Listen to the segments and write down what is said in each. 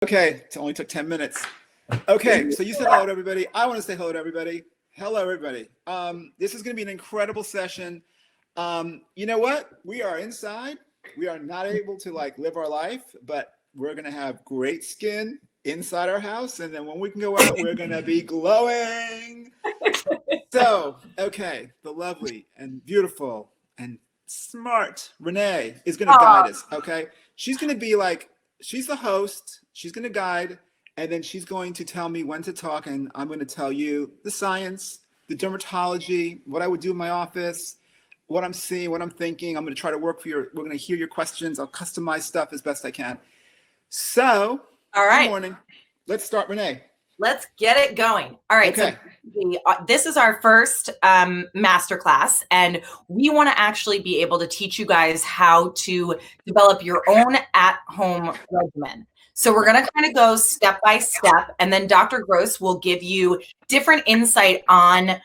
Okay, it only took 10 minutes. Okay, so you said hello to everybody. I want to say hello to everybody. Hello, everybody. This is going to be an incredible session. You know what? We are inside. We are not able to live our life, but we're going to have great skin inside our house. And then when we can go out, we're going to be glowing. So, okay, the lovely and beautiful and smart Renee is going to guide us. Okay, she's going to be she's the host. She's going to guide, and then she's going to tell me when to talk, and I'm going to tell you the science, the dermatology, what I would do in my office, what I'm seeing, what I'm thinking. I'm going to try to work for we're going to hear your questions. I'll customize stuff as best I can. So, all right. Good morning. Let's start, Renee. Let's get it going. All right. Okay. So this is our first masterclass, and we want to actually be able to teach you guys how to develop your own at-home regimen. So we're going to kind of go step by step, and then Dr. Gross will give you different insight on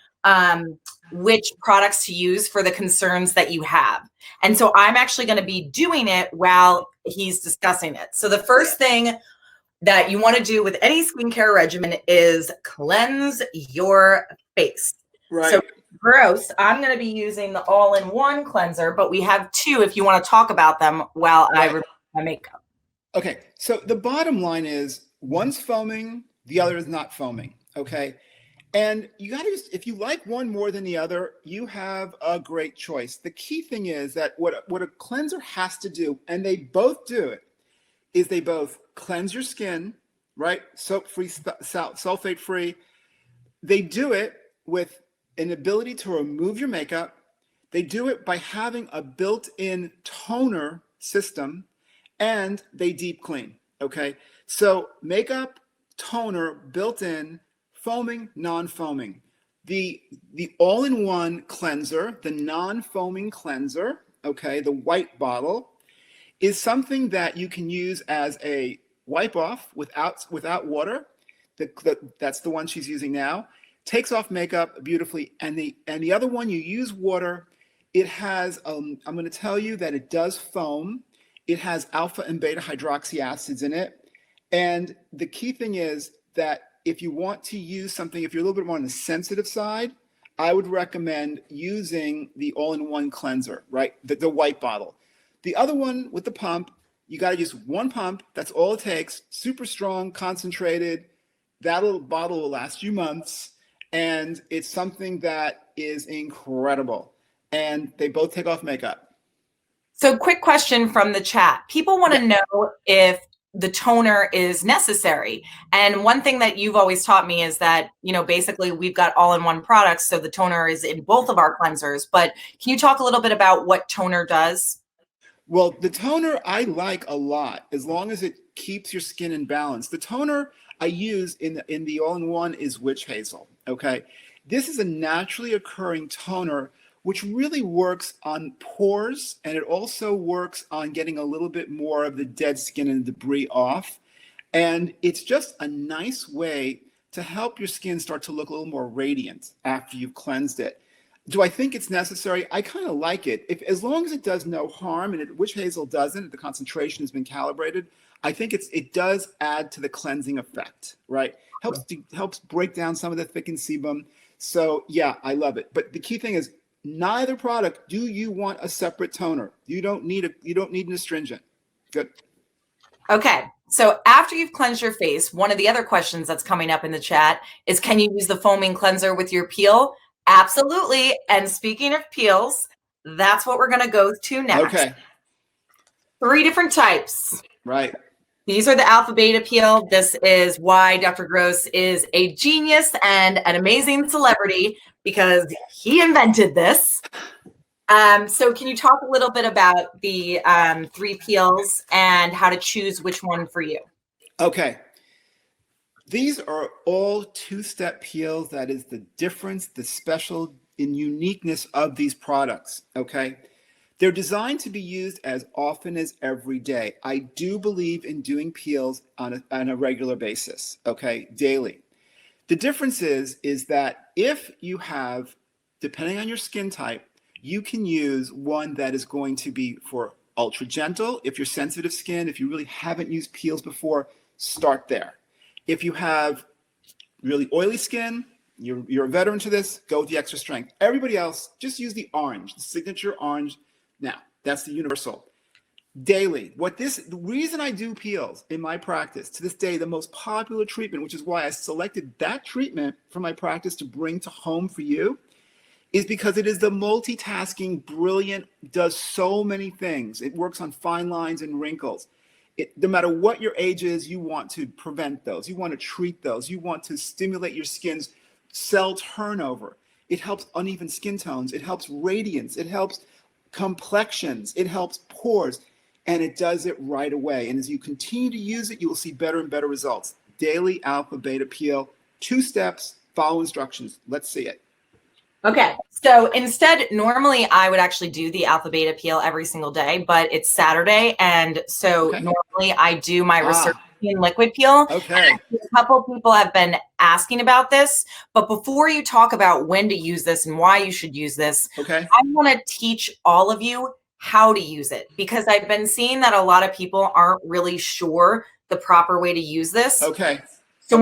which products to use for the concerns that you have. And so I'm actually going to be doing it while he's discussing it. So the first thing that you want to do with any skincare regimen is cleanse your face. Right. So Gross, I'm going to be using the all-in-one cleanser, but we have two if you want to talk about them while I remove my makeup. Okay, so the bottom line is one's foaming, the other is not foaming, okay? And you got to, if you like one more than the other, you have a great choice. The key thing is that what a cleanser has to do, and they both do it, is they both cleanse your skin, right? Soap-free, sulfate-free. They do it with an ability to remove your makeup. They do it by having a built-in toner system, and they deep clean, okay? So makeup, toner, built-in, foaming, non-foaming. The all-in-one cleanser, the non-foaming cleanser, okay, the white bottle, is something that you can use as a wipe off without water. That's the one she's using now. Takes off makeup beautifully. And the other one, you use water. It has, I'm going to tell you that it does foam. It has alpha and beta hydroxy acids in it. And the key thing is that if you want to use something, if you're a little bit more on the sensitive side, I would recommend using the all-in-one cleanser, right? The white bottle. The other one with the pump, you got to use one pump. That's all it takes. Super strong, concentrated. That little bottle will last you months. And it's something that is incredible. And they both take off makeup. So quick question from the chat. People want to know if the toner is necessary. And one thing that you've always taught me is that, basically we've got all-in-one products. So the toner is in both of our cleansers. But can you talk a little bit about what toner does? Well, the toner I like a lot, as long as it keeps your skin in balance. The toner I use in the all-in-one is witch hazel, okay? This is a naturally occurring toner which really works on pores, and it also works on getting a little bit more of the dead skin and debris off. And it's just a nice way to help your skin start to look a little more radiant after you've cleansed it. Do I think it's necessary? I kind of like it. As long as it does no harm, and witch hazel doesn't, the concentration has been calibrated, I think it does add to the cleansing effect, right? Helps break down some of the thickened sebum. So yeah, I love it. But the key thing is, neither product do you want a separate toner. You don't need an astringent. Good. Okay. So after you've cleansed your face, one of the other questions that's coming up in the chat is, can you use the foaming cleanser with your peel? Absolutely. And speaking of peels, that's what we're going to go to next. Okay. 3 different types. Right. These are the alpha beta peel. This is why Dr. Gross is a genius and an amazing celebrity, because he invented this. So can you talk a little bit about the 3 peels and how to choose which one for you? Okay. These are all 2-step peels. That is the difference, the special and uniqueness of these products, okay? They're designed to be used as often as every day. I do believe in doing peels on a regular basis, okay, daily. The difference is that if you have, depending on your skin type, you can use one that is going to be for ultra gentle. If you're sensitive skin, if you really haven't used peels before, start there. If you have really oily skin, you're a veteran to this, go with the extra strength. Everybody else, just use the orange, the signature orange. Now, that's the universal. Daily. The reason I do peels in my practice, to this day, the most popular treatment, which is why I selected that treatment for my practice to bring to home for you, is because it is the multitasking, brilliant, does so many things. It works on fine lines and wrinkles. No matter what your age is, you want to prevent those. You want to treat those. You want to stimulate your skin's cell turnover. It helps uneven skin tones. It helps radiance. It helps complexions. It helps pores. And it does it right away. And as you continue to use it, you will see better and better results. Daily alpha beta peel, 2 steps, follow instructions. Let's see it. Okay, so instead, normally I would actually do the alpha beta peel every single day, but it's Saturday, and so normally I do my resurfacing liquid peel. Okay. A couple people have been asking about this, but before you talk about when to use this and why you should use this, I want to teach all of you how to use it, because I've been seeing that a lot of people aren't really sure the proper way to use this. Okay. So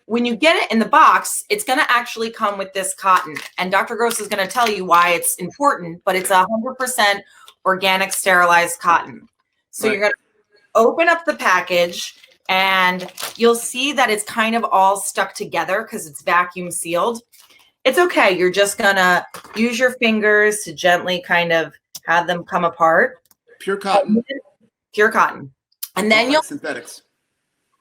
when you get it in the box, it's going to actually come with this cotton, and Dr. Gross is going to tell you why it's important, but it's 100% organic sterilized cotton. So you're going to open up the package and you'll see that it's kind of all stuck together because it's vacuum sealed. It's okay. You're just going to use your fingers to gently kind of have them come apart. Pure cotton. Pure cotton. And then synthetics.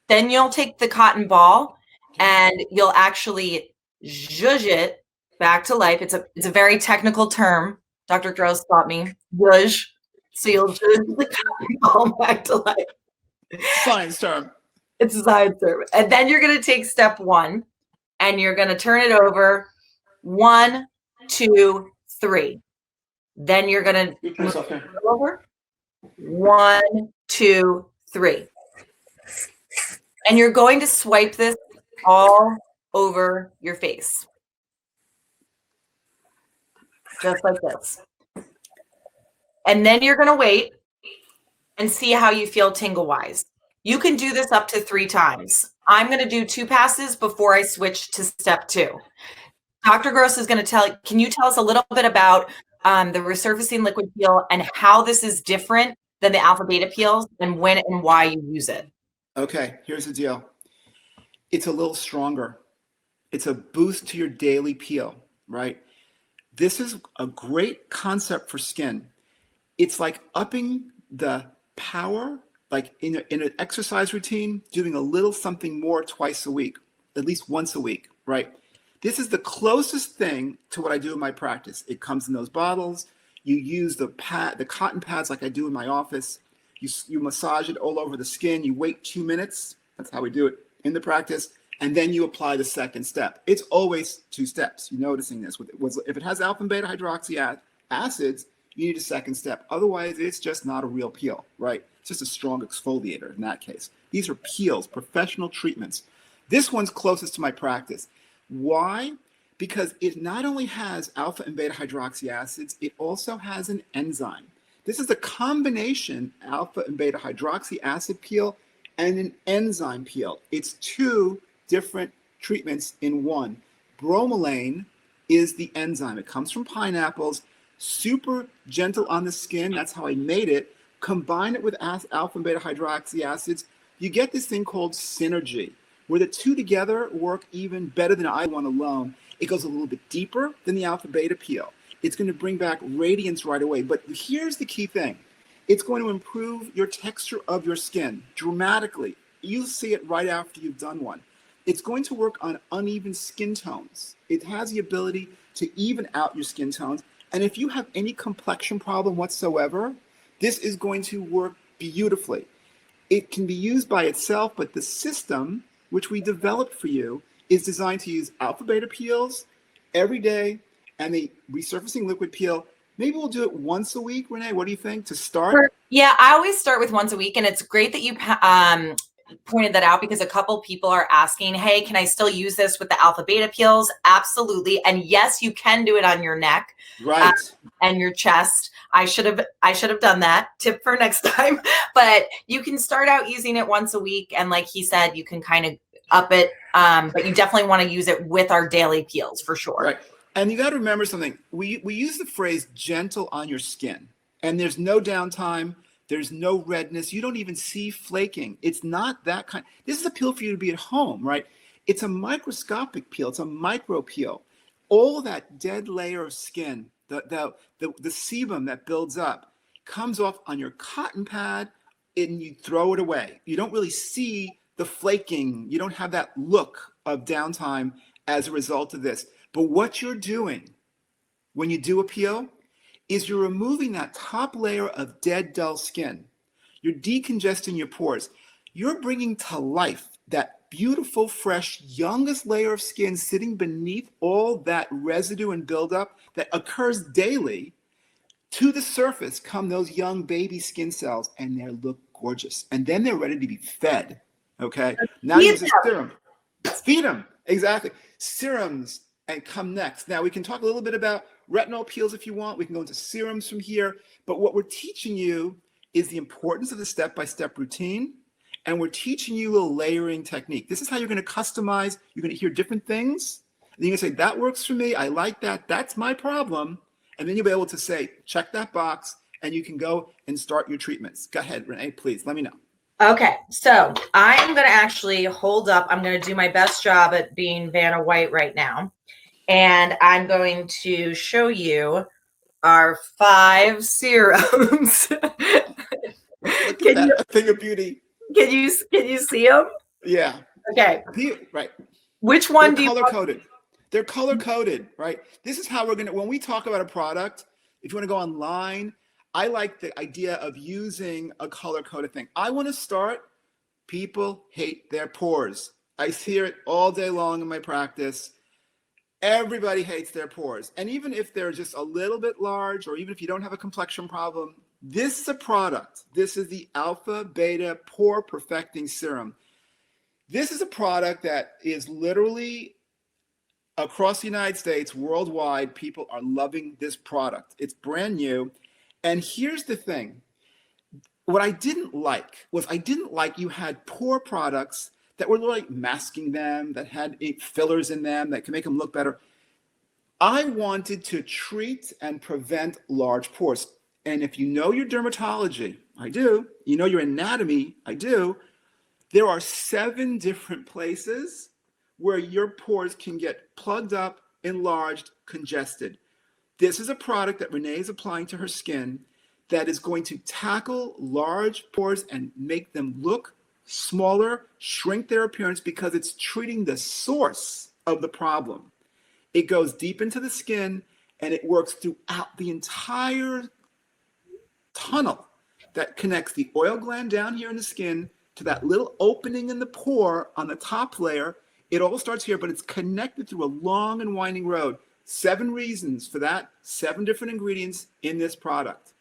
Then you'll take the cotton ball and you'll actually zhuzh it back to life. It's a very technical term. Dr. Gross taught me, zhuzh. So you'll zhuzh the cotton ball back to life. Science term. It's a science term. And then you're going to take step 1 and you're going to turn it over 1, 2, 3. Then you're going to move it over 1, 2, 3. And you're going to swipe this all over your face. Just like this. And then you're going to wait and see how you feel tingle-wise. You can do this up to 3 times. I'm going to do 2 passes before I switch to step 2. Dr. Gross is going to can you tell us a little bit about the resurfacing liquid peel and how this is different than the alpha beta peels and when and why you use it? Okay, here's the deal. It's a little stronger. It's a boost to your daily peel, right? This is a great concept for skin. It's like upping the power, like in an exercise routine, doing a little something more twice a week, at least once a week, right? This is the closest thing to what I do in my practice. It comes in those bottles. You use the cotton pads like I do in my office. You massage it all over the skin. You wait 2 minutes. That's how we do it in the practice. And then you apply the second step. It's always 2 steps. You're noticing this. If it has alpha and beta hydroxy acids, you need a second step. Otherwise, it's just not a real peel, right? It's just a strong exfoliator in that case. These are peels, professional treatments. This one's closest to my practice. Why? Because it not only has alpha and beta hydroxy acids, it also has an enzyme. This is a combination alpha and beta hydroxy acid peel and an enzyme peel. It's 2 different treatments in one. Bromelain is the enzyme. It comes from pineapples, super gentle on the skin. That's how I made it. Combine it with alpha and beta hydroxy acids. You get this thing called synergy, where the 2 together work even better than I one alone. It goes a little bit deeper than the alpha beta peel. It's going to bring back radiance right away. But here's the key thing. It's going to improve your texture of your skin dramatically. You'll see it right after you've done one. It's going to work on uneven skin tones. It has the ability to even out your skin tones. And if you have any complexion problem whatsoever, this is going to work beautifully. It can be used by itself, but the system, which we developed for you, is designed to use alpha beta peels every day and the resurfacing liquid peel. Maybe we'll do it once a week, Renee. What do you think to start? Yeah, I always start with once a week, and it's great that pointed that out because a couple people are asking, hey, can I still use this with the alpha beta peels? Absolutely. And yes, you can do it on your neck. Right. And your chest. I should have done that. Tip for next time. But you can start out using it once a week. And like he said, you can kind of up it. But you definitely want to use it with our daily peels for sure. Right. And you got to remember something. We use the phrase gentle on your skin, and there's no downtime. There's no redness. You don't even see flaking. It's not that kind. This is a peel for you to be at home, right? It's a microscopic peel. It's a micro peel. All that dead layer of skin, the sebum that builds up, comes off on your cotton pad, and you throw it away. You don't really see the flaking. You don't have that look of downtime as a result of this. But what you're doing when you do a peel is you're removing that top layer of dead, dull skin. You're decongesting your pores. You're bringing to life that beautiful, fresh, youngest layer of skin sitting beneath all that residue and buildup that occurs daily. To the surface come those young baby skin cells, and they look gorgeous. And then they're ready to be fed. Okay? Now use a serum. Feed them. Exactly. Serums and come next. Now we can talk a little bit about retinol peels if you want. We can go into serums from here. But what we're teaching you is the importance of the step-by-step routine. And we're teaching you a little layering technique. This is how you're going to customize. You're going to hear different things. And you're going to say, that works for me. I like that. That's my problem. And then you'll be able to say, check that box, and you can go and start your treatments. Go ahead, Renee, please. Let me know. Okay, so I'm going to actually hold up. I'm going to do my best job at being Vanna White right now. And I'm going to show you our 5 serums. Look at that, a thing of beauty. Can you see them? Yeah. Okay. Right. Which one They're do you color-coded. They're color-coded, right? This is how we're going to, when we talk about a product, if you want to go online, I like the idea of using a color-coded thing. I want to start, people hate their pores. I hear it all day long in my practice. Everybody hates their pores. And even if they're just a little bit large, or even if you don't have a complexion problem, this is a product. This is the Alpha Beta Pore Perfecting Serum. This is a product that is literally across the United States, worldwide, people are loving this product. It's brand new. And here's the thing. What I didn't like was you had pore products that were like masking them, that had fillers in them, that can make them look better. I wanted to treat and prevent large pores. And if you know your dermatology, I do, you know your anatomy, I do, there are 7 different places where your pores can get plugged up, enlarged, congested. This is a product that Renee is applying to her skin that is going to tackle large pores and make them look smaller, shrink their appearance, because it's treating the source of the problem. It goes deep into the skin, and it works throughout the entire tunnel that connects the oil gland down here in the skin to that little opening in the pore on the top layer. It all starts here, but it's connected through a long and winding road. 7 reasons for that, 7 different ingredients in this product.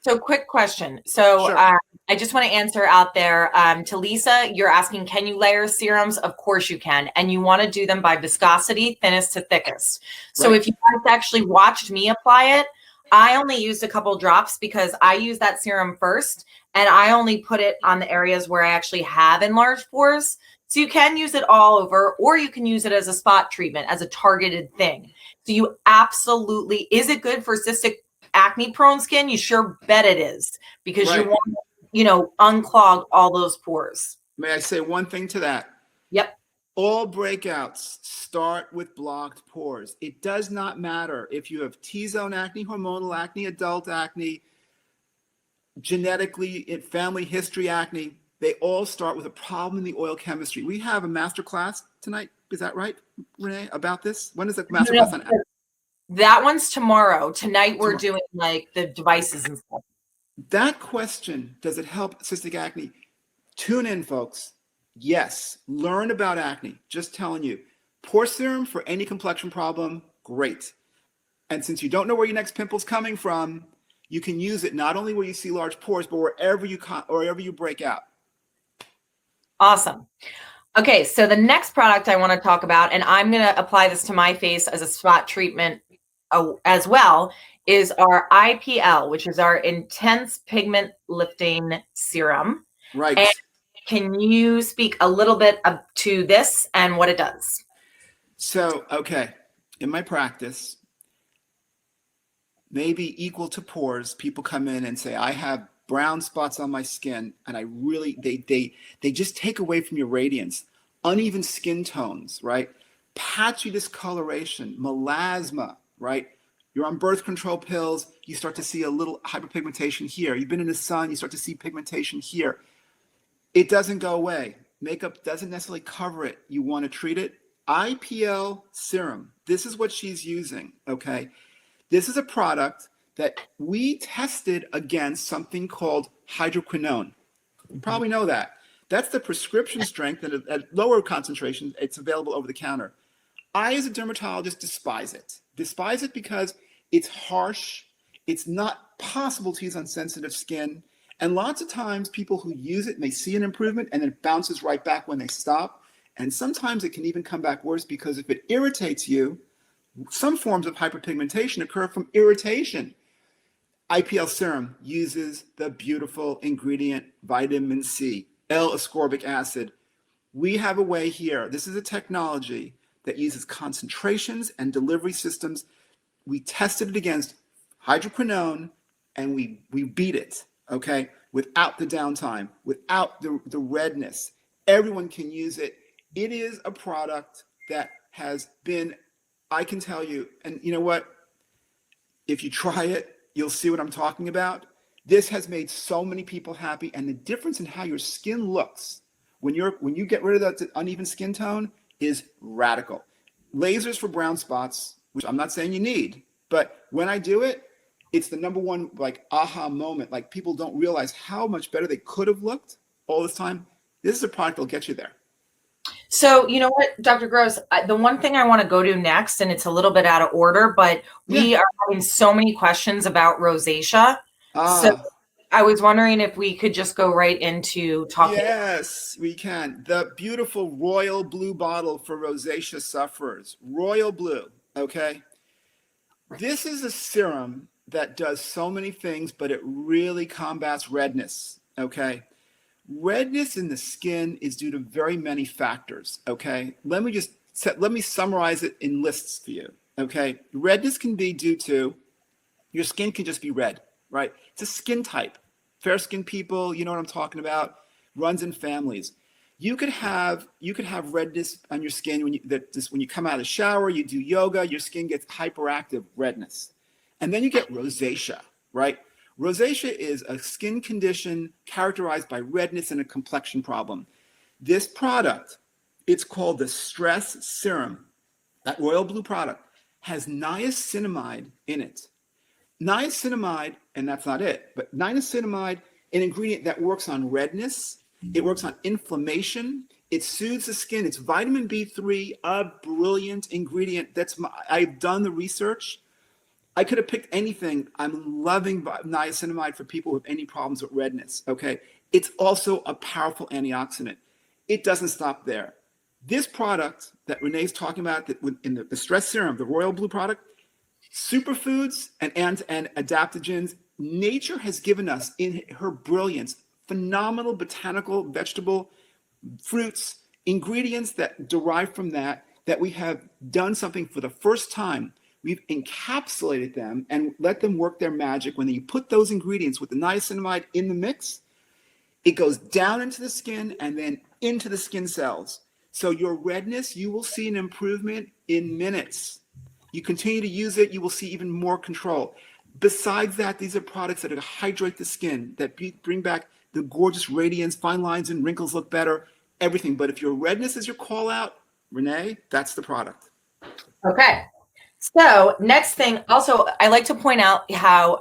So quick question. So Sure. I just want to answer out there to Lisa, you're asking, can you layer serums? Of course you can. And you want to do them by viscosity, thinnest to thickest. So Right. if you guys actually watched me apply it, I only used a couple drops because I use that serum first, and I only put it on the areas where I actually have enlarged pores. So you can use it all over, or you can use it as a spot treatment, as a targeted thing. So you absolutely, is it good for cystic acne prone skin? You sure bet it is, because Right. you want, unclog all those pores. May I say one thing to that? Yep. All breakouts start with blocked pores. It does not matter if you have T-zone acne, hormonal acne, adult acne, genetically, family history acne. They all start with a problem in the oil chemistry. We have a masterclass tonight. Is that right, Renee, about this? When is the masterclass on acne? That one's tomorrow. Tonight we're doing like the devices and stuff. That question, does it help cystic acne? Tune in, folks. Yes, learn about acne. Just telling you. Pore serum for any complexion problem, great. And since you don't know where your next pimple's coming from, you can use it not only where you see large pores, but wherever you break out. Awesome. Okay, so the next product I want to talk about, and I'm going to apply this to my face as a spot treatment as well, is our IPL, which is our Intense Pigment Lifting Serum. Right. And can you speak a little bit to this and what it does? So, okay, in my practice, maybe equal to pores, people come in and say, I have brown spots on my skin, and I really, they just take away from your radiance, uneven skin tones, right? Patchy discoloration, melasma, right? You're on birth control pills, you start to see a little hyperpigmentation here. You've been in the sun, you start to see pigmentation here. It doesn't go away. Makeup doesn't necessarily cover it. You want to treat it. IPL serum. This is what she's using, okay? This is a product that we tested against something called hydroquinone. You probably know that. That's the prescription strength, and at lower concentrations, it's available over the counter. I, as a dermatologist, despise it. Despise it because it's harsh. It's not possible to use on sensitive skin. And lots of times people who use it may see an improvement and then it bounces right back when they stop. And sometimes it can even come back worse because if it irritates you, some forms of hyperpigmentation occur from irritation. IPL serum uses the beautiful ingredient vitamin C, L-ascorbic acid. We have a way here. This is a technology that uses concentrations and delivery systems. We tested it against hydroquinone and we beat it, okay? Without the downtime, without the redness. Everyone can use it. It is a product that has been, I can tell you, and you know what? If you try it, you'll see what I'm talking about. This has made so many people happy, and the difference in how your skin looks when you get rid of that uneven skin tone is radical. Lasers for brown spots, which I'm not saying you need, but when I do it, it's the number one like aha moment. Like people don't realize how much better they could have looked all this time. This is a product that'll get you there. So, you know what, Dr. Gross, the one thing I want to go to next, and it's a little bit out of order, but we are having so many questions about rosacea. So I was wondering if we could just go right into talking. Yes, we can. The beautiful royal blue bottle for rosacea sufferers. Royal blue, okay? This is a serum that does so many things, but it really combats redness, okay? Redness in the skin is due to very many factors, okay? Let me summarize it in lists for you, okay? Redness can be due to your skin can just be red, right? It's a skin type. Fair skinned people, you know what I'm talking about, runs in families. You could have redness on your skin when you come out of the shower, you do yoga, your skin gets hyperactive redness. And then you get rosacea, right? Rosacea is a skin condition characterized by redness and a complexion problem. This product, it's called the Stress Serum. That royal blue product has niacinamide in it. Niacinamide, and that's not it, but niacinamide, an ingredient that works on redness, it works on inflammation, it soothes the skin, it's vitamin B3, a brilliant ingredient. I've done the research. I could have picked anything. I'm loving niacinamide for people with any problems with redness, okay? It's also a powerful antioxidant. It doesn't stop there. This product that Renee's talking about in the Stress Serum, the royal blue product, superfoods and adaptogens, nature has given us in her brilliance phenomenal botanical, vegetable, fruits, ingredients that derive from that we have done something for the first time. We've encapsulated them and let them work their magic. When you put those ingredients with the niacinamide in the mix, it goes down into the skin and then into the skin cells. So your redness, you will see an improvement in minutes. You continue to use it, you will see even more control. Besides that, these are products that hydrate the skin, that bring back the gorgeous radiance, fine lines and wrinkles look better, everything. But if your redness is your call out, Renee, that's the product. Okay. So next thing, also, I like to point out how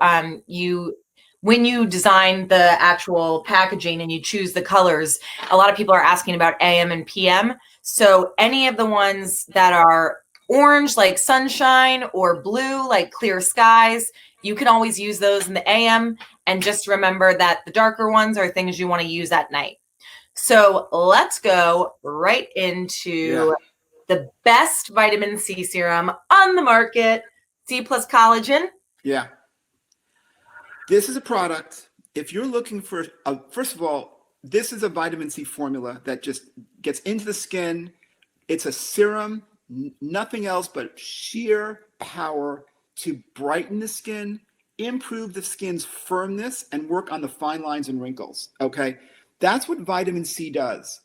when you design the actual packaging and you choose the colors, a lot of people are asking about AM and PM. So any of the ones that are orange, like sunshine, or blue, like clear skies, you can always use those in the AM. And just remember that the darker ones are things you want to use at night. So let's go right into the best vitamin C serum on the market, C plus collagen. Yeah. This is a product, if you're looking for, first of all, this is a vitamin C formula that just gets into the skin. It's a serum, nothing else but sheer power to brighten the skin, improve the skin's firmness, and work on the fine lines and wrinkles. Okay? That's what vitamin C does.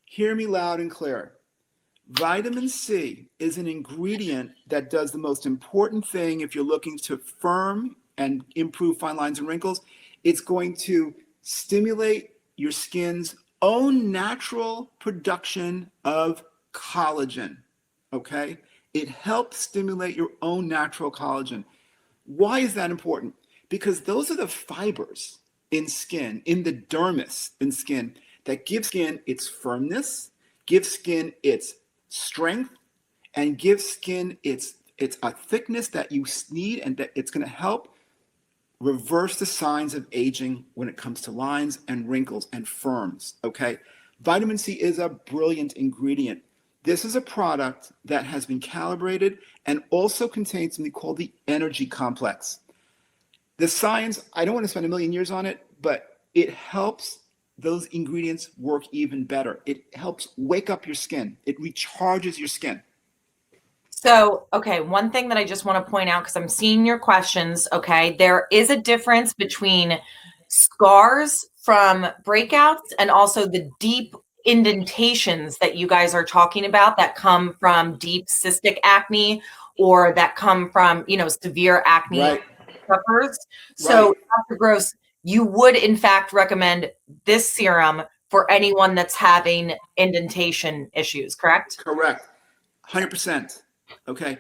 Hear me loud and clear. Vitamin C is an ingredient that does the most important thing if you're looking to firm and improve fine lines and wrinkles. It's going to stimulate your skin's own natural production of collagen. Okay? It helps stimulate your own natural collagen. Why is that important? Because those are the fibers in skin, in the dermis in skin, that give skin its firmness, give skin its strength, and give skin its a thickness that you need, and that it's going to help reverse the signs of aging when it comes to lines and wrinkles and firms. Okay, vitamin C is a brilliant ingredient. This is a product that has been calibrated and also contains something called the energy complex. The science, I don't want to spend a million years on it, but it helps those ingredients work even better. It helps wake up your skin. It recharges your skin. So, okay, one thing that I just want to point out, because I'm seeing your questions, okay, there is a difference between scars from breakouts and also the deep indentations that you guys are talking about that come from deep cystic acne or that come from, severe acne Right. sufferers. So, Right. Dr. Gross, you would in fact recommend this serum for anyone that's having indentation issues, correct? Correct. 100%. Okay.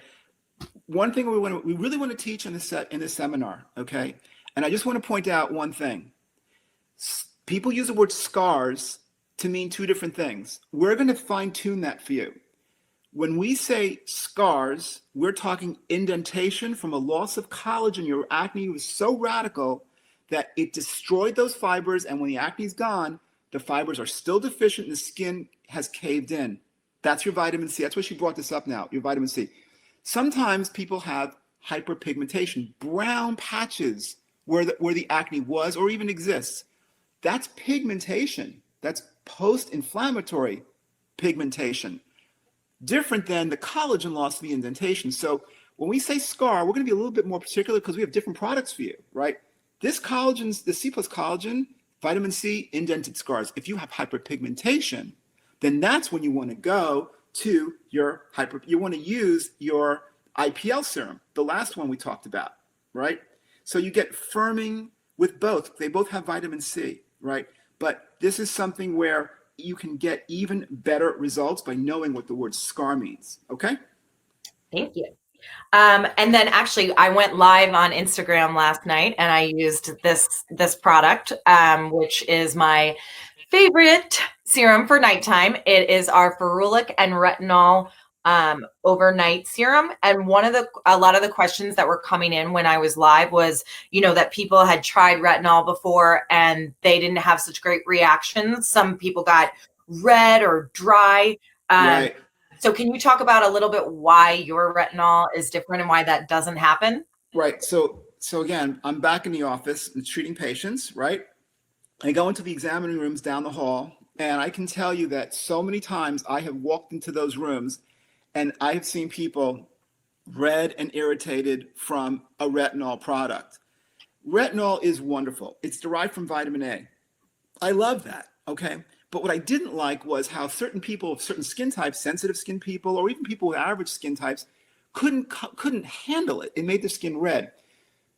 One thing we really want to teach in this seminar, okay? And I just want to point out one thing. People use the word scars to mean two different things. We're going to fine tune that for you. When we say scars, we're talking indentation from a loss of collagen. Your acne was so radical that it destroyed those fibers, and when the acne's gone, the fibers are still deficient and the skin has caved in. That's your vitamin C. That's why she brought this up now, your vitamin C. Sometimes people have hyperpigmentation, brown patches where the acne was or even exists. That's pigmentation. That's post-inflammatory pigmentation. Different than the collagen loss of the indentation. So when we say scar, we're going to be a little bit more particular because we have different products for you, right? This collagen, the C plus collagen, vitamin C, indented scars. If you have hyperpigmentation, then that's when you want to go to you want to use your IPL serum, the last one we talked about, right? So you get firming with both. They both have vitamin C, right? But this is something where you can get even better results by knowing what the word scar means, okay? Thank you. And then actually I went live on Instagram last night and I used this product, which is my favorite serum for nighttime. It is our ferulic and retinol overnight serum. And a lot of the questions that were coming in when I was live was, that people had tried retinol before and they didn't have such great reactions. Some people got red or dry. Right. So can you talk about a little bit why your retinol is different and why that doesn't happen? Right. So again, I'm back in the office and treating patients, right? I go into the examining rooms down the hall, and I can tell you that so many times I have walked into those rooms and I have seen people red and irritated from a retinol product. Retinol is wonderful. It's derived from vitamin A. I love that, okay? But what I didn't like was how certain people of certain skin types, sensitive skin people, or even people with average skin types, couldn't handle it. It made their skin red.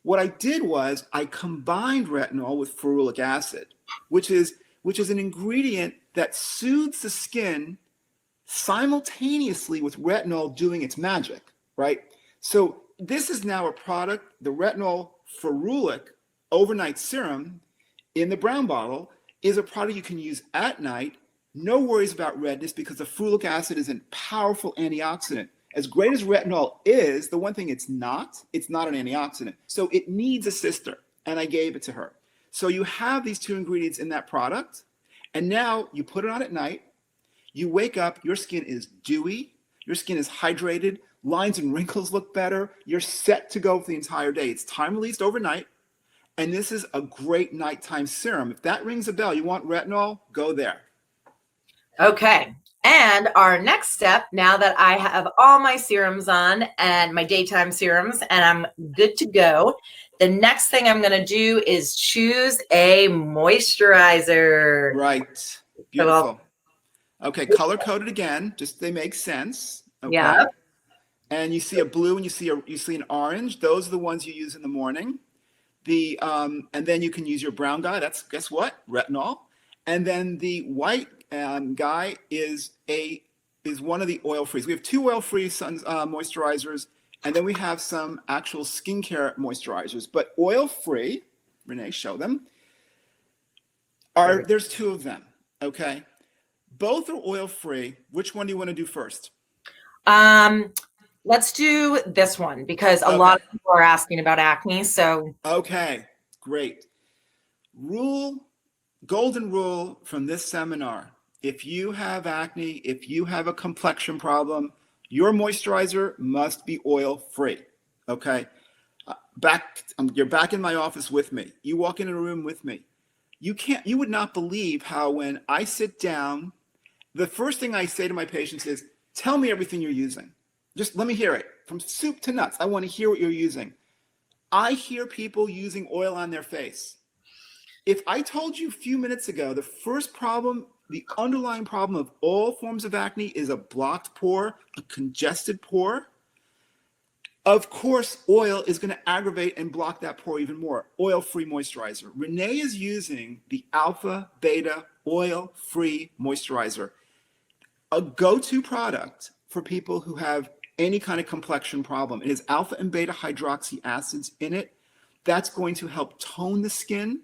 What I did was I combined retinol with ferulic acid, which is an ingredient that soothes the skin simultaneously with retinol doing its magic, right? So this is now a product, the retinol ferulic overnight serum in the brown bottle is a product you can use at night. No worries about redness because the ferulic acid is a powerful antioxidant. As great as retinol is, the one thing it's not an antioxidant. So it needs a sister, and I gave it to her. So you have these two ingredients in that product, And now you put it on at night. You wake up, your skin is dewy, your skin is hydrated, lines and wrinkles look better. You're set to go for the entire day. It's time released overnight. And this is a great nighttime serum. If that rings a bell, you want retinol, go there. Okay. And our next step, now that I have all my serums on and my daytime serums and I'm good to go, the next thing I'm going to do is choose a moisturizer. Right. Beautiful. Okay, color coded again, just they make sense. Okay. Yeah. And you see a blue and you see an orange. Those are the ones you use in the morning. And then you can use your brown guy. That's, guess what? Retinol. And then the white guy is one of the oil-frees. We have 2 oil-free moisturizers, and then we have some actual skincare moisturizers. But oil-free, Renee, show them. There's 2 of them. Okay. Both are oil-free. Which one do you want to do first? Let's do this one because a lot of people are asking about acne. So okay, great. Golden rule from this seminar: if you have acne, if you have a complexion problem, your moisturizer must be oil-free. Okay, you're back in my office with me. You walk into a room with me. You would not believe how when I sit down, the first thing I say to my patients is, "Tell me everything you're using. Just let me hear it from soup to nuts. I want to hear what you're using." I hear people using oil on their face. If I told you a few minutes ago, the first problem, the underlying problem of all forms of acne is a blocked pore, a congested pore, of course, oil is going to aggravate and block that pore even more. Oil-free moisturizer. Renee is using the Alpha Beta oil-free moisturizer, a go-to product for people who have any kind of complexion problem. It has alpha and beta hydroxy acids in it. That's going to help tone the skin.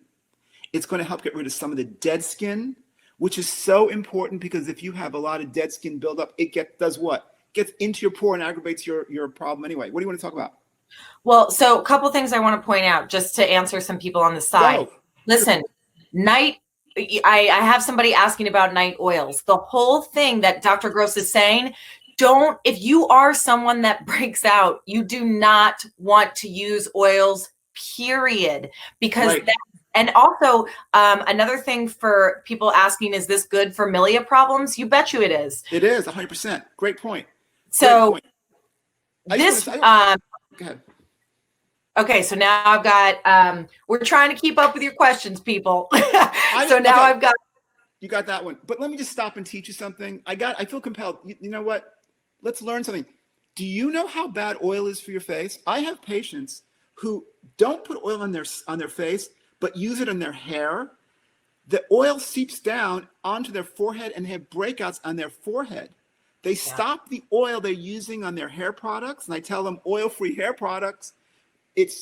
It's going to help get rid of some of the dead skin, which is so important because if you have a lot of dead skin buildup, it does what? Gets into your pore and aggravates your problem anyway. What do you want to talk about? Well, so a couple things I want to point out just to answer some people on the side. Go. Listen, I have somebody asking about night oils. The whole thing that Dr. Gross is saying, if you are someone that breaks out, you do not want to use oils, period. Because and also another thing for people asking, is this good for milia problems? You bet you it is. It is 100%. Great point. So go ahead. Okay, so now I've got, we're trying to keep up with your questions, people. So now I've got. You got that one. But let me just stop and teach you something. I feel compelled. You know what? Let's learn something. Do you know how bad oil is for your face? I have patients who don't put oil on their face, but use it on their hair. The oil seeps down onto their forehead and they have breakouts on their forehead. They stop the oil they're using on their hair products, and I tell them oil-free hair products. It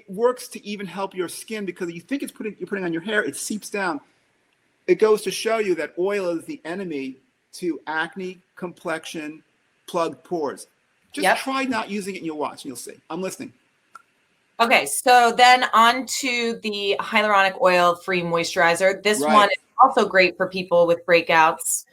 works to even help your skin because you think you're putting on your hair, it seeps down. It goes to show you that oil is the enemy to acne, complexion, plugged pores. Just try not using it and you'll watch and you'll see. I'm listening. Okay, so then on to the hyaluronic oil-free moisturizer. This one is also great for people with breakouts.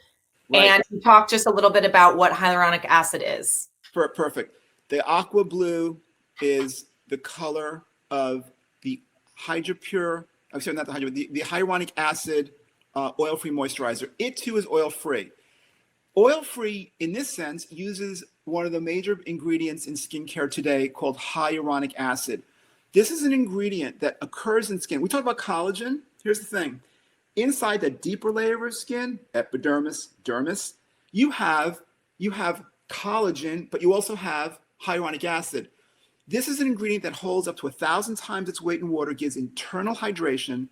And you talk just a little bit about what hyaluronic acid is. Perfect. The aqua blue is the color of the HydraPure. I'm sorry, not the HydraPure. The hyaluronic acid oil-free moisturizer. It too is oil-free. Oil-free, in this sense, uses one of the major ingredients in skincare today called hyaluronic acid. This is an ingredient that occurs in skin. We talk about collagen. Here's the thing. Inside the deeper layer of skin, epidermis, dermis, you have collagen, but you also have hyaluronic acid. This is an ingredient that holds up to 1,000 times its weight in water, gives internal hydration,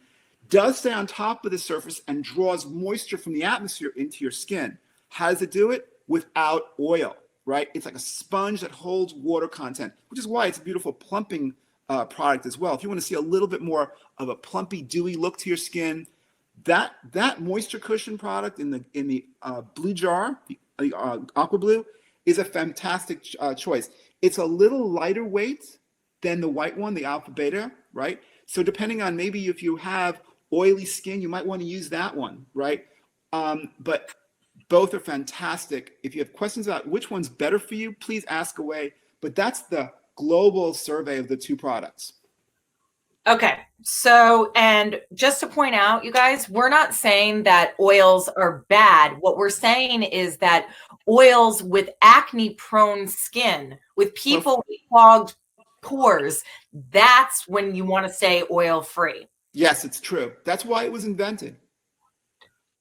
does stay on top of the surface, and draws moisture from the atmosphere into your skin. How does it do it? Without oil, right? It's like a sponge that holds water content, which is why it's a beautiful plumping product as well. If you want to see a little bit more of a plumpy, dewy look to your skin, that moisture cushion product in the blue jar, the aqua blue, is a fantastic choice. It's a little lighter weight than the white one, the alpha beta, right? So depending on maybe if you have oily skin, you might want to use that one, right? But both are fantastic. If you have questions about which one's better for you, please ask away. But that's the global survey of the two products. Okay. So, and just to point out, you guys, we're not saying that oils are bad. What we're saying is that oils with acne prone skin, with people with clogged pores, that's when you want to stay oil free. Yes, it's true. That's why it was invented,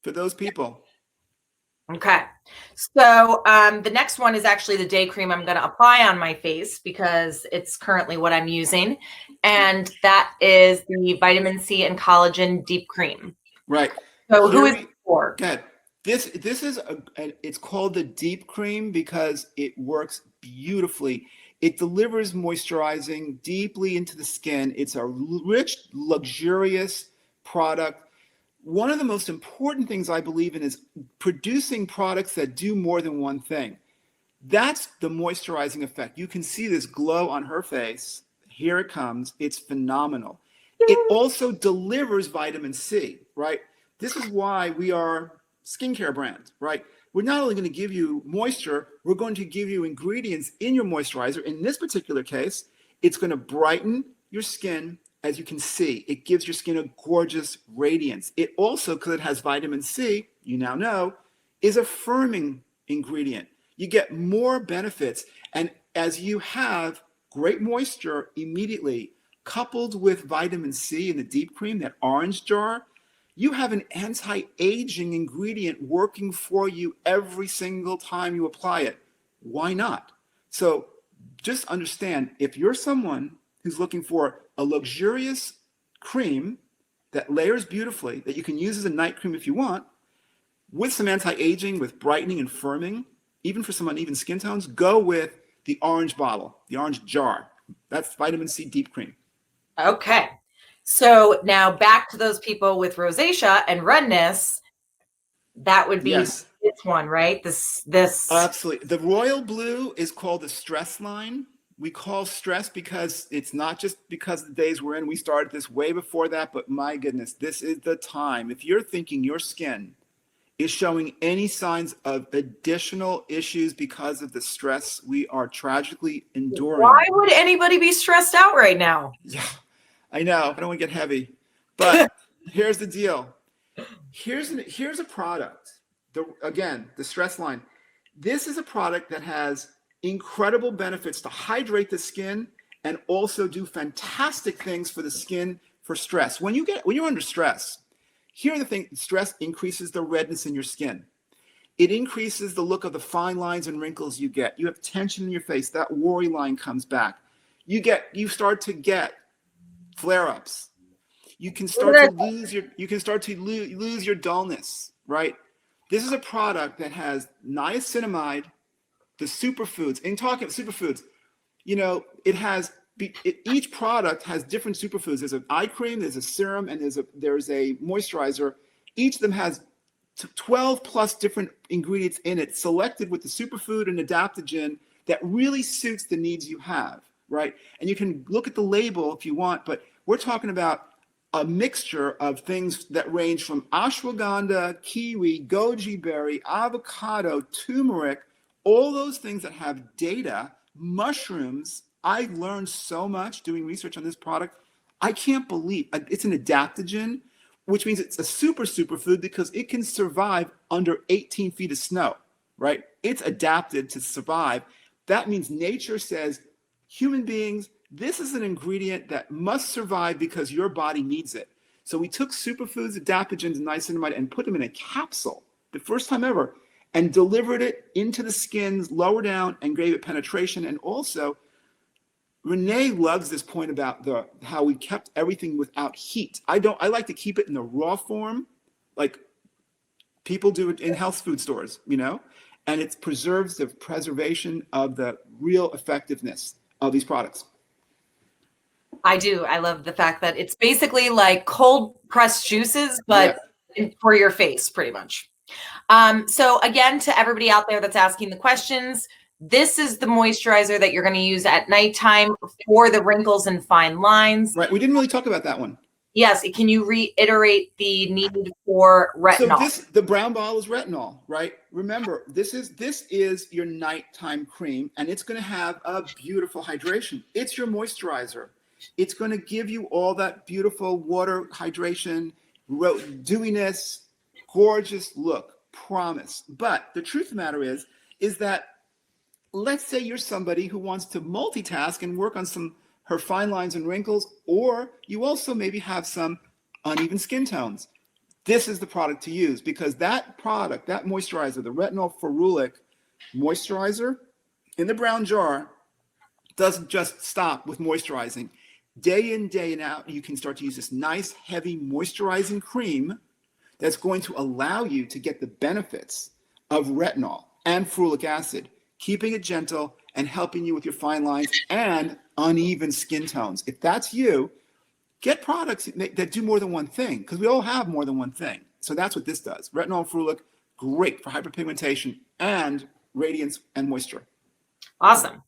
for those people. Okay. So the next one is actually the day cream I'm going to apply on my face because it's currently what I'm using. And that is the vitamin C and collagen deep cream. Right. So who is it for? Good. This is it's called the deep cream because it works beautifully. It delivers moisturizing deeply into the skin. It's a rich, luxurious product. One of the most important things I believe in is producing products that do more than one thing. That's the moisturizing effect. You can see this glow on her face. Here it comes. It's phenomenal. It also delivers vitamin C, right? This is why we are skincare brand, right? We're not only going to give you moisture, we're going to give you ingredients in your moisturizer. In this particular case, it's going to brighten your skin. As you can see, it gives your skin a gorgeous radiance. It also, because it has vitamin C, you now know, is a firming ingredient. You get more benefits. And as you have great moisture immediately, coupled with vitamin C in the deep cream, that orange jar, you have an anti-aging ingredient working for you every single time you apply it. Why not? So just understand, if you're someone who's looking for a luxurious cream that layers beautifully, that you can use as a night cream if you want, with some anti-aging, with brightening and firming, even for some uneven skin tones, go with the orange bottle, the orange jar. That's vitamin C deep cream. Okay. So now back to those people with rosacea and redness, that would be this one, right? This. Absolutely. The royal blue is called the stress line. We call stress because it's not just because of the days we're in. We started this way before that, but my goodness, this is the time. If you're thinking your skin is showing any signs of additional issues because of the stress we are tragically enduring. Why would anybody be stressed out right now? Yeah, I know. I don't want to get heavy, but here's the deal. Here's a product. Again, the stress line. This is a product that has incredible benefits to hydrate the skin and also do fantastic things for the skin for stress. When you're under stress, here are the things: stress increases the redness in your skin. It increases the look of the fine lines and wrinkles you get. You have tension in your face. That worry line comes back. You start to get flare-ups. You can start to lose your dullness, right? This is a product that has niacinamide, the superfoods. And talking about superfoods, each product has different superfoods. There's an eye cream, there's a serum, and there's a moisturizer. Each of them has 12 plus different ingredients in it, selected with the superfood and adaptogen that really suits the needs you have, right? And you can look at the label if you want, but we're talking about a mixture of things that range from ashwagandha, kiwi, goji berry, avocado, turmeric, all those things that have data, mushrooms. I learned so much doing research on this product. I can't believe it's an adaptogen, which means it's a superfood because it can survive under 18 feet of snow, right? It's adapted to survive. That means nature says, human beings, this is an ingredient that must survive because your body needs it. So we took superfoods, adaptogens, and niacinamide and put them in a capsule, the first time ever, and delivered it into the skins lower down and gave it penetration. And also, Renee loves this point about how we kept everything without heat. I like to keep it in the raw form, like people do it in health food stores, and it preserves the preservation of the real effectiveness of these products. I do. I love the fact that it's basically like cold pressed juices, but for your face, pretty much. So again, to everybody out there that's asking the questions, this is the moisturizer that you're going to use at nighttime for the wrinkles and fine lines. Right. We didn't really talk about that one. Yes. Can you reiterate the need for retinol? So the brown bottle is retinol, right? Remember, this is your nighttime cream, and it's going to have a beautiful hydration. It's your moisturizer. It's going to give you all that beautiful water hydration, dewiness, gorgeous look, promise. But the truth of the matter is that let's say you're somebody who wants to multitask and work on her fine lines and wrinkles, or you also maybe have some uneven skin tones. This is the product to use, because that product, that moisturizer, the retinol ferulic moisturizer in the brown jar, doesn't just stop with moisturizing. Day in, day out, you can start to use this nice, heavy moisturizing cream that's going to allow you to get the benefits of retinol and ferulic acid, keeping it gentle and helping you with your fine lines and uneven skin tones. If that's you, get products that do more than one thing, because we all have more than one thing. So that's what this does. Retinol and ferulic, great for hyperpigmentation and radiance and moisture. Awesome.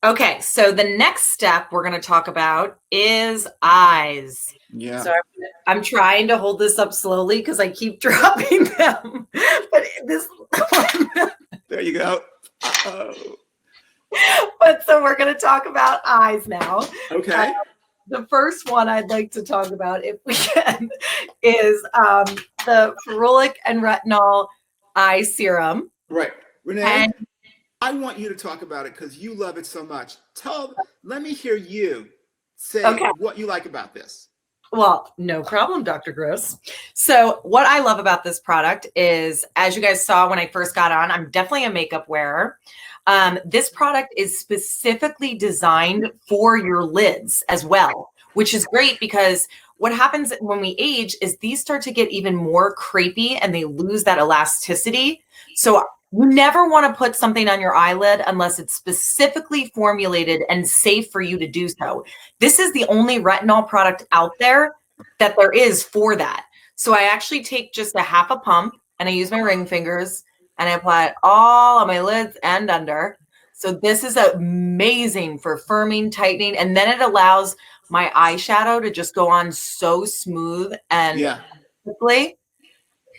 Okay, so the next step we're going to talk about is eyes. Yeah. So I'm trying to hold this up slowly because I keep dropping them. But this one. There you go. Uh-oh. But so we're going to talk about eyes now. Okay. The first one I'd like to talk about, if we can, is the ferulic and retinol eye serum. Right. Renee, I want you to talk about it because you love it so much. Let me hear you say what you like about this. Well, no problem, Dr. Gross. So what I love about this product is, as you guys saw when I first got on, I'm definitely a makeup wearer. This product is specifically designed for your lids as well, which is great because what happens when we age is these start to get even more crepey and they lose that elasticity. So you never want to put something on your eyelid unless it's specifically formulated and safe for you to do so. This is the only retinol product out there that there is for that. So I actually take just a half a pump and I use my ring fingers and I apply it all on my lids and under. So this is amazing for firming, tightening, and then it allows my eyeshadow to just go on so smooth and quickly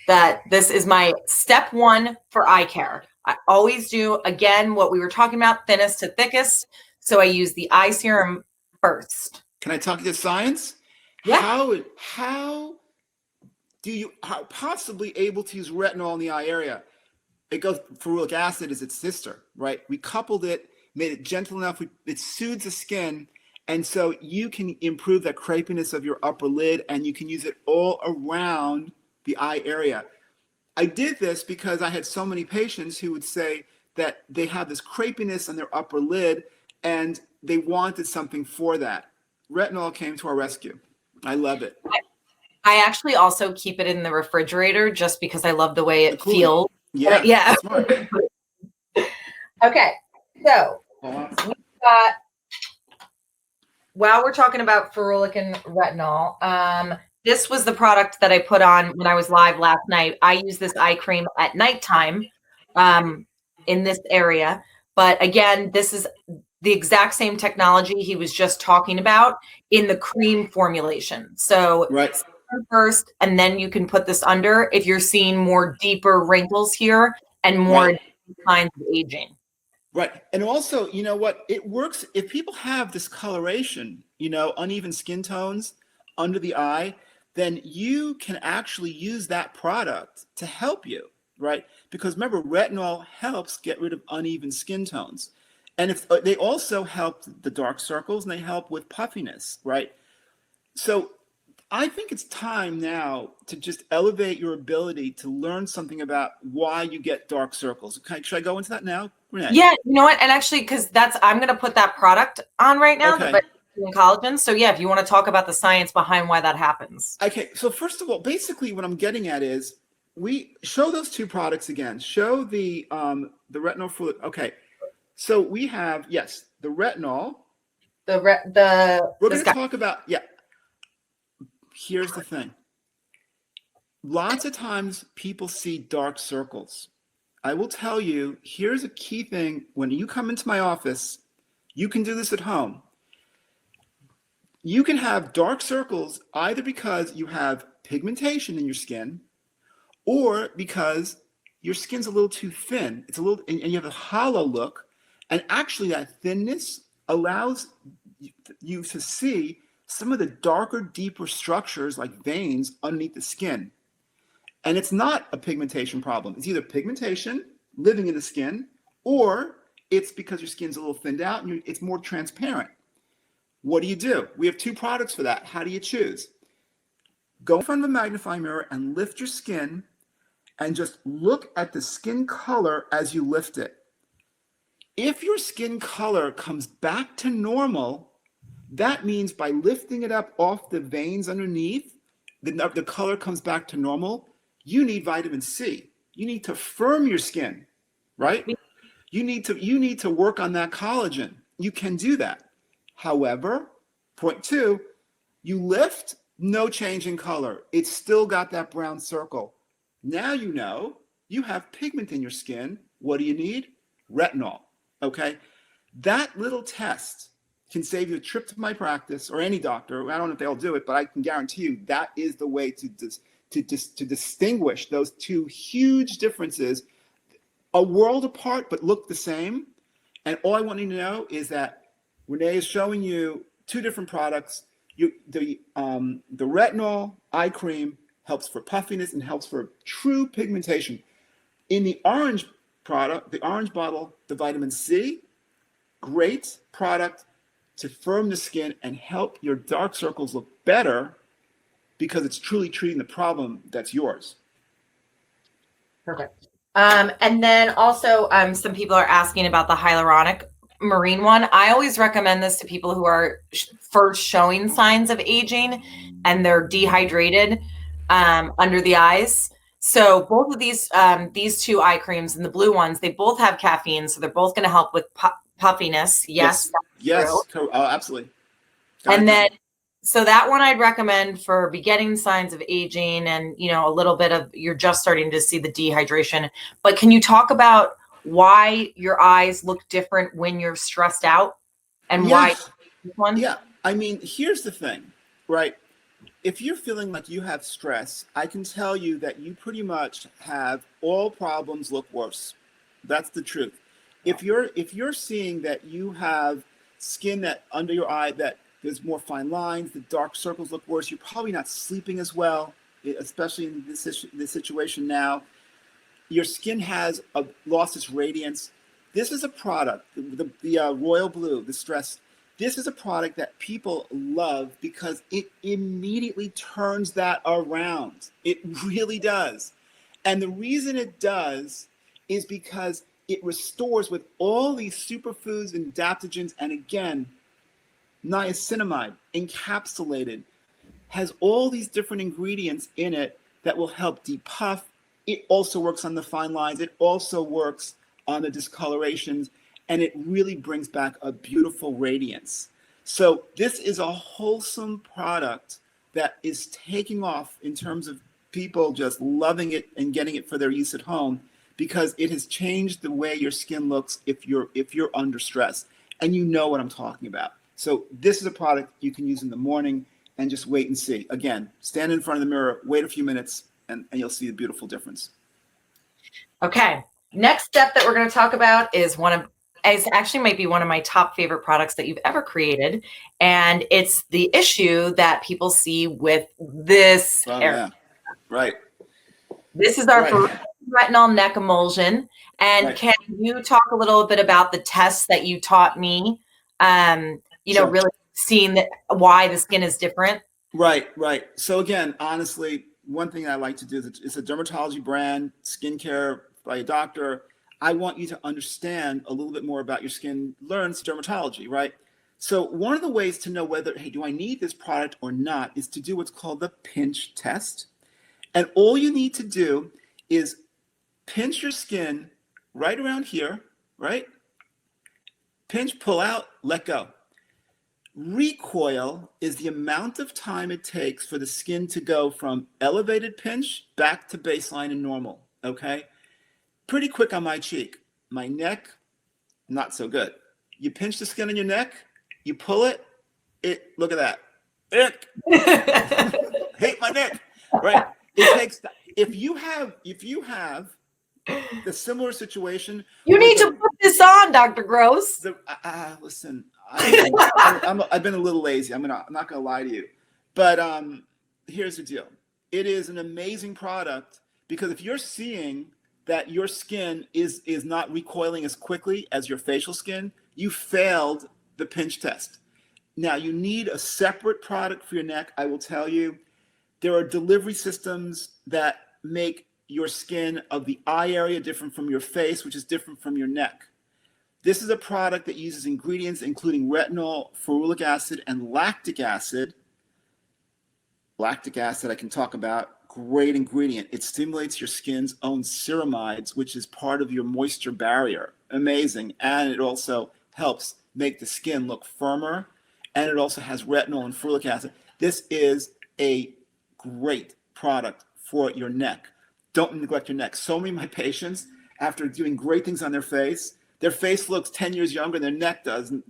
that this is my step one for eye care. I always do, again, what we were talking about, thinnest to thickest. So I use the eye serum first. Can I talk to you science? Yeah. How do you possibly able to use retinol in the eye area? It goes, ferulic acid is its sister, right? We coupled it, made it gentle enough, it soothes the skin, and so you can improve that crepiness of your upper lid, and you can use it all around the eye area. I did this because I had so many patients who would say that they have this crepiness on their upper lid, and they wanted something for that. Retinol came to our rescue. I love it. I actually also keep it in the refrigerator just because I love the way it feels. Yeah. Yeah. Smart. Okay. So we've got, while we're talking about ferulic and retinol, this was the product that I put on when I was live last night. I use this eye cream at nighttime in this area. But again, this is the exact same technology he was just talking about in the cream formulation. So first, and then you can put this under if you're seeing more deeper wrinkles here and more signs of aging. Right. And also, you know what? It works if people have discoloration, uneven skin tones under the eye, then you can actually use that product to help you, right? Because remember, retinol helps get rid of uneven skin tones. And if they also help the dark circles and they help with puffiness, right? So I think it's time now to just elevate your ability to learn something about why you get dark circles. Should I go into that now, Renee? Yeah, you know what? And actually, because I'm going to put that product on right now, the collagen. So yeah, if you want to talk about the science behind why that happens. Okay, so first of all, basically what I'm getting at is we show those two products again. Show the retinol fluid. Okay, so we have, yes, the retinol. We're going to talk about, here's the thing. Lots of times people see dark circles. I will tell you, here's a key thing. When you come into my office, you can do this at home. You can have dark circles either because you have pigmentation in your skin or because your skin's a little too thin. It's a little, and you have a hollow look. And actually, that thinness allows you to see some of the darker, deeper structures like veins underneath the skin. And it's not a pigmentation problem. It's either pigmentation living in the skin, or it's because your skin's a little thinned out and it's more transparent. What do? We have two products for that. How do you choose? Go in front of a magnifying mirror and lift your skin and just look at the skin color as you lift it. If your skin color comes back to normal, that means by lifting it up off the veins underneath, the color comes back to normal. You need vitamin C. You need to firm your skin, right? You need to work on that collagen. You can do that. However, point two, you lift, no change in color. It's still got that brown circle. Now you know you have pigment in your skin. What do you need? Retinol, okay? That little test can save you a trip to my practice or any doctor. I don't know if they all do it, but I can guarantee you that is the way to distinguish those two huge differences, a world apart but look the same. And all I want you to know is that Renee is showing you two different products. The retinol eye cream helps for puffiness and helps for true pigmentation. In the orange product, the orange bottle, the vitamin C, great product to firm the skin and help your dark circles look better because it's truly treating the problem that's yours. Perfect. And then also some people are asking about the hyaluronic marine one. I always recommend this to people who are first showing signs of aging and they're dehydrated under the eyes. So both of these two eye creams and the blue ones, they both have caffeine. So they're both going to help with puffiness. Yes. Absolutely. And then, so that one I'd recommend for beginning signs of aging and, you know, a little bit of, you're just starting to see the dehydration. But can you talk about why your eyes look different when you're stressed out and why this one? Yeah. I mean, here's the thing, right? If you're feeling like you have stress, I can tell you that you pretty much have all problems look worse. That's the truth. If you're seeing that you have skin that under your eye that there's more fine lines, the dark circles look worse, you're probably not sleeping as well, especially in this situation now. Your skin has lost its radiance. This is a product, the Royal Blue, the Stress. This is a product that people love because it immediately turns that around. It really does. And the reason it does is because it restores with all these superfoods and adaptogens, and again, niacinamide, encapsulated, has all these different ingredients in it that will help depuff. It also works on the fine lines. It also works on the discolorations, and it really brings back a beautiful radiance. So this is a wholesome product that is taking off in terms of people just loving it and getting it for their use at home, because it has changed the way your skin looks if you're under stress. And you know what I'm talking about. So this is a product you can use in the morning and just wait and see. Again, stand in front of the mirror, wait a few minutes, and you'll see the beautiful difference. Okay. Next step that we're going to talk about is actually might be one of my top favorite products that you've ever created. And it's the issue that people see with this area. Yeah. Right. This is our retinol neck emulsion. And can you talk a little bit about the tests that you taught me? Sure. Really seeing why the skin is different. Right. So again, honestly, one thing I like to do is it's a dermatology brand, skincare by a doctor. I want you to understand a little bit more about your skin, learn dermatology, right? So one of the ways to know whether, hey, do I need this product or not, is to do what's called the pinch test. And all you need to do is pinch your skin right around here, right? Pinch, pull out, let go. Recoil is the amount of time it takes for the skin to go from elevated pinch back to baseline and normal, okay? Pretty quick on my cheek. My neck, not so good. You pinch the skin on your neck, you pull it, look at that. Ick. Hate my neck. Right. It takes, if you have the similar situation. You need to put this on, Dr. Gross. Listen, I've been a little lazy. I'm not going to lie to you. But here's the deal. It is an amazing product because if you're seeing that your skin is not recoiling as quickly as your facial skin, you failed the pinch test. Now, you need a separate product for your neck. I will tell you, there are delivery systems that make your skin of the eye area different from your face, which is different from your neck. This is a product that uses ingredients including retinol, ferulic acid, and lactic acid. Lactic acid I can talk about, great ingredient. It stimulates your skin's own ceramides, which is part of your moisture barrier. Amazing. And it also helps make the skin look firmer. And it also has retinol and ferulic acid. This is a great product for your neck. Don't neglect your neck. So many of my patients, after doing great things on their face looks 10 years younger than their neck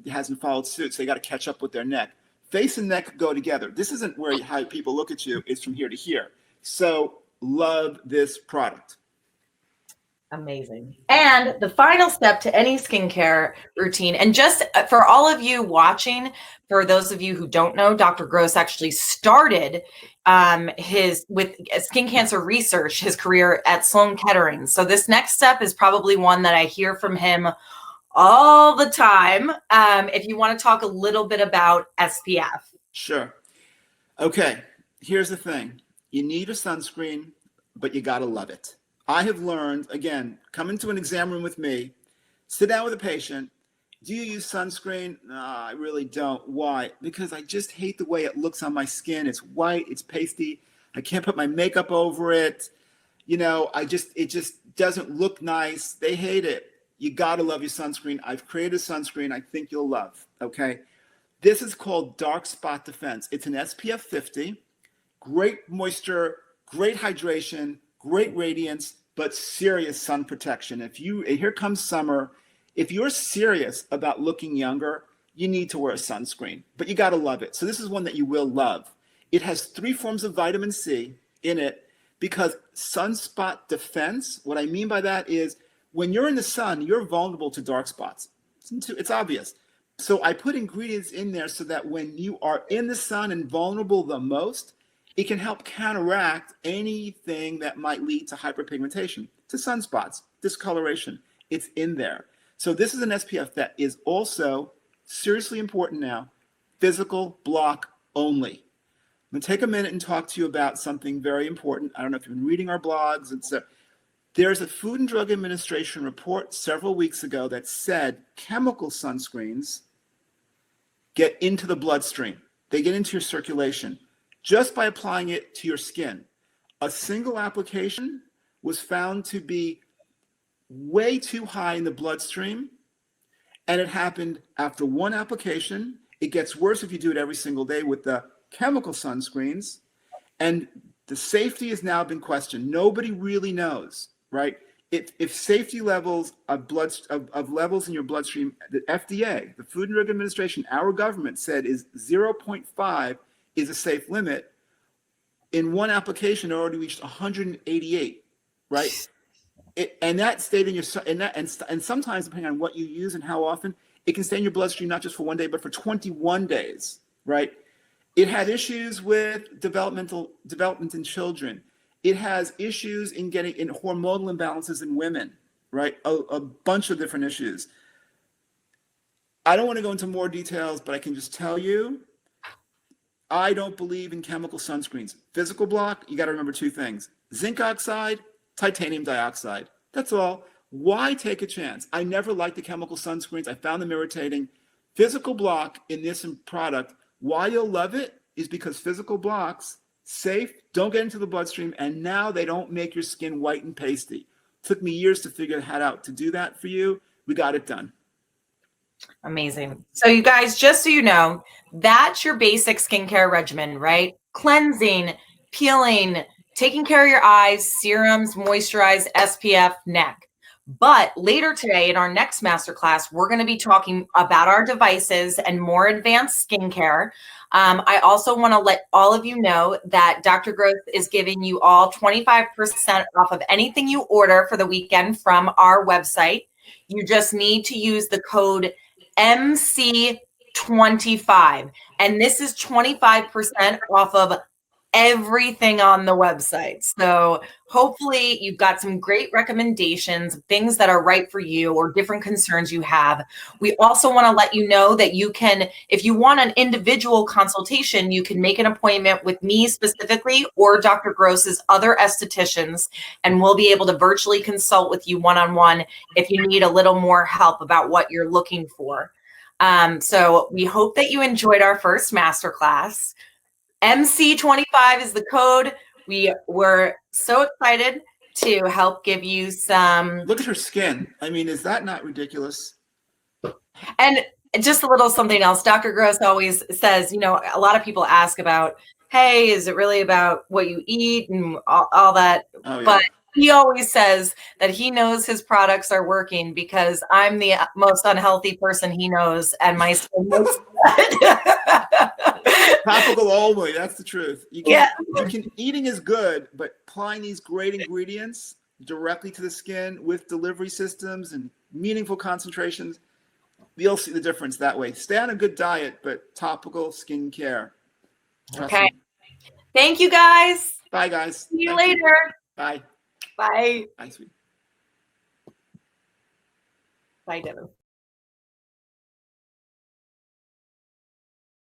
hasn't followed suit. So they got to catch up with their neck. Face and neck go together. This isn't how people look at you. It's from here to here. So love this product. Amazing. And the final step to any skincare routine, and just for all of you watching, for those of you who don't know, Dr. Gross actually started with skin cancer research, his career at Sloan Kettering. So this next step is probably one that I hear from him all the time. If you want to talk a little bit about SPF. Sure. Okay. Here's the thing. You need a sunscreen, but you got to love it. I have learned, again, come into an exam room with me, sit down with a patient. Do you use sunscreen? No, I really don't. Why? Because I just hate the way it looks on my skin. It's white, it's pasty. I can't put my makeup over it. It just doesn't look nice. They hate it. You got to love your sunscreen. I've created a sunscreen I think you'll love, okay? This is called Dark Spot Defense. It's an SPF 50, great moisture, great hydration, great radiance, but serious sun protection. Here comes summer. If you're serious about looking younger, you need to wear a sunscreen, but you got to love it. So this is one that you will love. It has 3 forms of vitamin C in it because sunspot defense, what I mean by that is when you're in the sun, you're vulnerable to dark spots. It's obvious. So I put ingredients in there so that when you are in the sun and vulnerable the most, it can help counteract anything that might lead to hyperpigmentation, to sunspots, discoloration. It's in there. So this is an SPF that is also seriously important now, physical block only. I'm going to take a minute and talk to you about something very important. I don't know if you've been reading our blogs. There's a Food and Drug Administration report several weeks ago that said chemical sunscreens get into the bloodstream. They get into your circulation just by applying it to your skin. A single application was found to be way too high in the bloodstream, and it happened after one application. It gets worse if you do it every single day with the chemical sunscreens, and the safety has now been questioned. Nobody really knows, right? If safety levels of levels in your bloodstream, the FDA, the Food and Drug Administration, our government said is 0.5 is a safe limit. In one application, it already reached 188, right? And that stayed in your and sometimes depending on what you use and how often, it can stay in your bloodstream not just for 1 day but for 21 days, right? It had issues with development in children. It has issues in hormonal imbalances in women, right? A bunch of different issues. I don't want to go into more details, but I can just tell you, I don't believe in chemical sunscreens. Physical block, you got to remember 2 things. Zinc oxide, titanium dioxide. That's all. Why take a chance? I never liked the chemical sunscreens. I found them irritating. Physical block in this product, why you'll love it is because physical blocks, safe, don't get into the bloodstream, and now they don't make your skin white and pasty. Took me years to figure out to do that for you. We got it done. Amazing. So you guys, just so you know, that's your basic skincare regimen, right? Cleansing, peeling, taking care of your eyes, serums, moisturize, SPF, neck. But later today in our next masterclass, we're going to be talking about our devices and more advanced skincare. I also want to let all of you know that Dr. Growth is giving you all 25% off of anything you order for the weekend from our website. You just need to use the code MC25. And this is 25% off of everything on the website. So hopefully you've got some great recommendations, things that are right for you or different concerns you have. We also want to let you know that you can, if you want an individual consultation, you can make an appointment with me specifically or Dr. Gross's other estheticians, and we'll be able to virtually consult with you one-on-one if you need a little more help about what you're looking for. So we hope that you enjoyed our first masterclass. MC25 is the code. We were so excited to help give you some. Look at her skin. I mean, is that not ridiculous? And just a little something else. Dr. Gross always says, you know, a lot of people ask about, hey, is it really about what you eat and all that? Oh, yeah. But he always says that he knows his products are working because I'm the most unhealthy person he knows, and my skin looks good. Topical only. That's the truth. Eating is good, but applying these great ingredients directly to the skin with delivery systems and meaningful concentrations, you'll see the difference that way. Stay on a good diet, but topical skincare. Okay. Me. Thank you, guys. Bye, guys. See you later. Bye. Bye. Bye, sweetie. Bye, Devin.